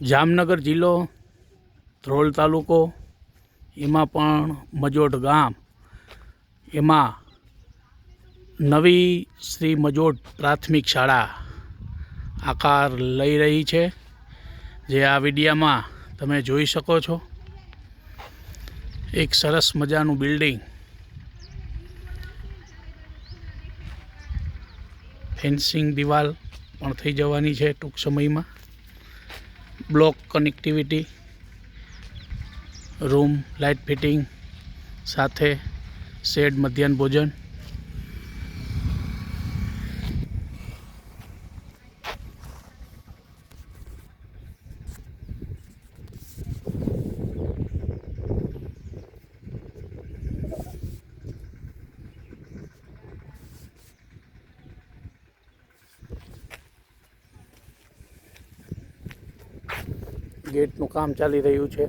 જામનગર જિલ્લો, ધ્રોલ તાલુકો, એમાં પણ મજોડ ગામ, એમાં નવી શ્રી મજોડ પ્રાથમિક શાળા આકાર લઈ રહી છે, જે આ વિડીયામાં તમે જોઈ શકો છો. એક સરસ મજાનું બિલ્ડિંગ, ફેન્સિંગ દિવાલ પણ થઈ જવાની છે ટૂંક સમયમાં. Block connectivity, room light fitting સાથે શેડ મધ્યાહન ભોજન. ગેટનું કામ ચાલી રહ્યું છે.